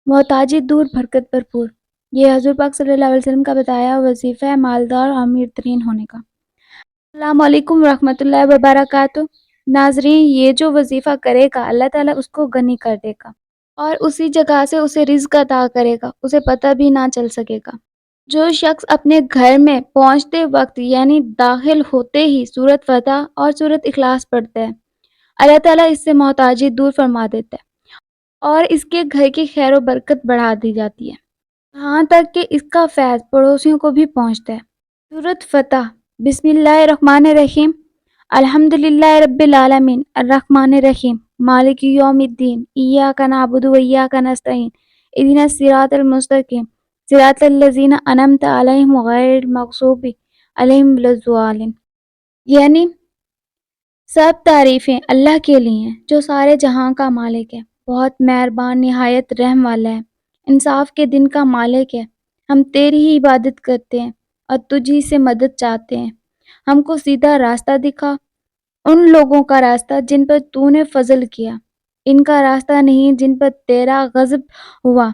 محتاجی دور، برکت بھرپور۔ یہ حضور پاک صلی اللہ علیہ وسلم کا بتایا وظیفہ ہے مالدار اور امیر ترین ہونے کا۔ السلام علیکم ورحمۃ اللہ وبرکاتہ۔ ناظرین، یہ جو وظیفہ کرے گا اللہ تعالیٰ اس کو غنی کر دے گا اور اسی جگہ سے اسے رزق عطا کرے گا، اسے پتہ بھی نہ چل سکے گا۔ جو شخص اپنے گھر میں پہنچتے وقت یعنی داخل ہوتے ہی سورۃ فتح اور سورۃ اخلاص پڑھتا ہے، اللہ تعالیٰ اس سے محتاجی دور فرما دیتا ہے اور اس کے گھر کی خیر و برکت بڑھا دی جاتی ہے، یہاں تک کہ اس کا فیض پڑوسیوں کو بھی پہنچتا ہے۔ سورۃ فتح۔ بسم اللہ الرحمن الرحیم۔ الحمد للہ رب العالمین الرحمن الرحیم مالک یوم الدین ایاک نعبد و ایاک نستعین اہدنا الصراط المستقیم صراط الذین انعمت علیہم غیر المغضوب علیہم ولا الضالین۔ یعنی سب تعریفیں اللہ کے لیے ہیں جو سارے جہاں کا مالک ہے، بہت مہربان، نہایت رحم والا ہے، انصاف کے دن کا مالک ہے۔ ہم تیری ہی عبادت کرتے ہیں اور تجھی سے مدد چاہتے ہیں۔ ہم کو سیدھا راستہ دکھا، ان لوگوں کا راستہ جن پر تو نے فضل کیا، ان کا راستہ نہیں جن پر تیرا غضب ہوا،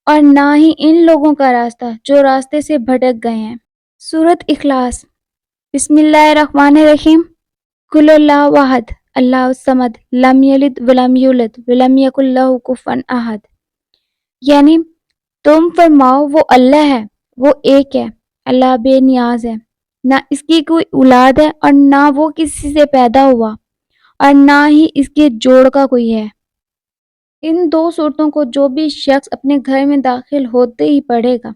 اور نہ ہی ان لوگوں کا راستہ جو راستے سے بھٹک گئے ہیں۔ سورۃ اخلاص۔ بسم اللہ الرحمن الرحیم۔ قل اللہ احد اللہ الصمد لم یلد ولم یولد ولم یکن لہ کفوا احد۔ یعنی تم فرماؤ وہ اللہ ہے، وہ ایک ہے، اللہ بے نیاز ہے، نہ اس کی کوئی اولاد ہے اور نہ وہ کسی سے پیدا ہوا اور نہ ہی اس کے جوڑ کا کوئی ہے۔ ان دو صورتوں کو جو بھی شخص اپنے گھر میں داخل ہوتے ہی پڑھے گا،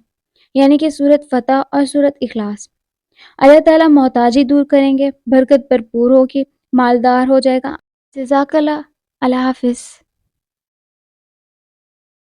یعنی کہ سورۃ فتح اور سورۃ اخلاص، اللہ تعالیٰ محتاجی دور کریں گے، برکت بھرپور ہوگی، مالدار ہو جائے گا۔ جزاک اللہ۔ اللہ حافظ۔